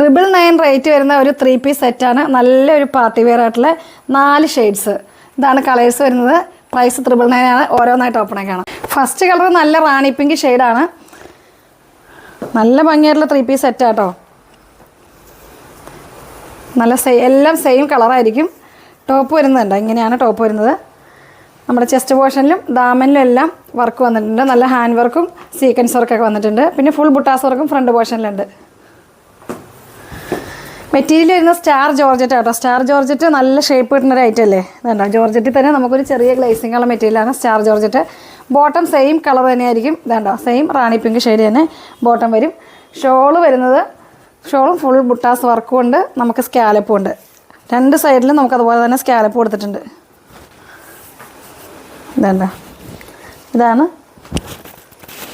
999 rate വരുന്ന ഒരു 3 piece സെറ്റാണ്. നല്ലൊരു പാർട്ടി വെയർ ആയിട്ടുള്ള 4 ഷെയ്ഡ്സ്. ഇതാണ് കളേഴ്സ് വരുന്നത്. പ്രൈസ് 999 ആണ്. ഓരോന്നായിട്ട് ഓപ്പൺ ആക്കണം. ഫസ്റ്റ് കളർ നല്ല റാണി പിങ്ക് ഷെയ്ഡാണ്. നല്ല ഭംഗിയായിട്ടുള്ള 3 പീസ് സെറ്റാട്ടോ. നല്ല എല്ലാം സെയിം കളറായിരിക്കും. ടോപ്പ് വരുന്നുണ്ട്, ഇങ്ങനെയാണ് ടോപ്പ് വരുന്നത്. നമ്മുടെ ചെസ്റ്റ് പോർഷനിലും ദാമനിലും എല്ലാം വർക്ക് വന്നിട്ടുണ്ട്. നല്ല ഹാൻഡ് വർക്കും സീക്വൻസ് വർക്കൊക്കെ വന്നിട്ടുണ്ട്. പിന്നെ ഫുൾ ബുട്ടാസ് വർക്കും ഫ്രണ്ട് പോർഷനിലുണ്ട്. മെറ്റീരിയൽ വരുന്ന സ്റ്റാർ ജോർജറ്റ് ആട്ടോ. സ്റ്റാർ ജോർജറ്റ് നല്ല ഷേപ്പ് കിട്ടുന്ന ഒരു ഐറ്റം അല്ലേ. ഇതുണ്ടോ, ജോർജറ്റിൽ തന്നെ നമുക്കൊരു ചെറിയ ഗ്ലേസിംഗ് ഉള്ള മെറ്റീരിയലാണ് star georgette. Bottom same colour തന്നെയായിരിക്കും. ഇതുണ്ടോ, സെയിം റാണി പിങ്ക് ഷെയ്ഡ് തന്നെ ബോട്ടം വരും. ഷോള് വരുന്നത്, ഷോളും ഫുൾ ബുട്ടാസ് വർക്കും ഉണ്ട്. നമുക്ക് സ്കാലപ്പും ഉണ്ട്. രണ്ട് സൈഡിലും നമുക്ക് അതുപോലെ തന്നെ സ്കാലപ്പ് കൊടുത്തിട്ടുണ്ട്. ഇതുണ്ടോ, ഇതാണ്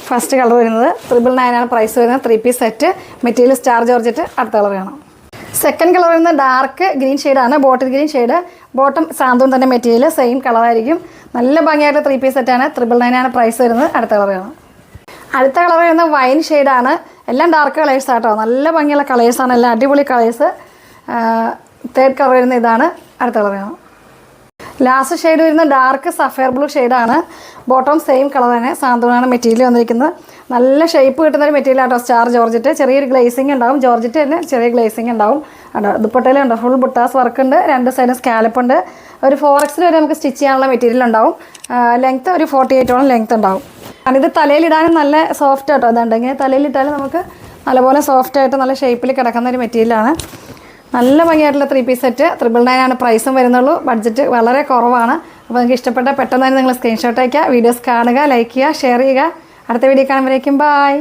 ഫസ്റ്റ് കളർ വരുന്നത്. 999 ആണ് പ്രൈസ് വരുന്നത്. 3 piece set. Material star georgette. അടുത്ത കളർ കാണാം. സെക്കൻഡ് കളർ വരുന്നത് ഡാർക്ക് ഗ്രീൻ ഷെയ്ഡാണ്. Bottle green shade. ബോട്ടം സാന്തൂൺ തന്നെ മെറ്റീരിയൽ സെയിം കളറായിരിക്കും. നല്ല ഭംഗിയായിട്ട് 3 പീസ് സെറ്റാണ്. 999 ആണ് പ്രൈസ് വരുന്നത്. അടുത്ത കളർ കാണാം. അടുത്ത കളർ വരുന്നത് വൈൻ ഷെയ്ഡാണ്. എല്ലാം ഡാർക്ക് കളേഴ്സ് ആട്ടോ. നല്ല ഭംഗിയുള്ള കളേഴ്സാണ്. എല്ലാം അടിപൊളി കളേഴ്സ്. തേർഡ് കളർ വരുന്ന ഇതാണ്. അടുത്ത കളർ കാണാം. ലാസ്റ്റ് ഷെയ്ഡ് വരുന്ന ഡാർക്ക് സഫയർ ബ്ലൂ ഷെയ്ഡാണ്. ബോട്ടം സെയിം കളർ തന്നെ. സാന്തൂണാണ് മെറ്റീരിയൽ വന്നിരിക്കുന്നത്. നല്ല ഷേപ്പ് കിട്ടുന്നൊരു മെറ്റീരിയൽ ആട്ടോ സ്റ്റാർ ജോർജറ്റ്. ചെറിയൊരു ഗ്ലേസിങ് ഉണ്ടാവും. ജോർജറ്റ് തന്നെ ചെറിയ ഗ്ലേസിങ് ഉണ്ടാവും. ദുപ്പട്ടയിലുണ്ട് ഫുൾ ബുട്ടാസ് വർക്ക് ഉണ്ട്. രണ്ട് സൈഡും സ്കാലപ്പ് ഉണ്ട്. ഒരു 4X വരെ നമുക്ക് സ്റ്റിച്ച് ചെയ്യാനുള്ള മെറ്റീരിയൽ ഉണ്ടാവും. ലെങ്ത്ത് ഒരു 48 ലെങ്ത്ത് ഉണ്ടാവും. ഇത് തലയിലിടാനും നല്ല സോഫ്റ്റ് ആട്ടോ. അതുണ്ടെങ്കിൽ തലയിലിട്ടാലും നമുക്ക് നല്ലപോലെ സോഫ്റ്റായിട്ട് നല്ല ഷേപ്പിൽ കിടക്കുന്ന ഒരു മെറ്റീരിയലാണ്. നല്ല ഭംഗിയായിട്ടുള്ള 3 പീസ് സെറ്റ്. 999 ആണ് പ്രൈസും വരുന്നുള്ളൂ. ബഡ്ജറ്റ് വളരെ കുറവാണ്. അപ്പോൾ നിങ്ങൾക്ക് ഇഷ്ടപ്പെട്ട പെട്ടെന്ന് തന്നെ നിങ്ങൾ സ്ക്രീൻഷോട്ട് അയയ്ക്കുക. വീഡിയോസ് കാണുക, ലൈക്ക് ചെയ്യുക, ഷെയർ ചെയ്യുക. അടുത്ത വീഡിയോ കാണുമ്പോഴേക്കും ബൈ.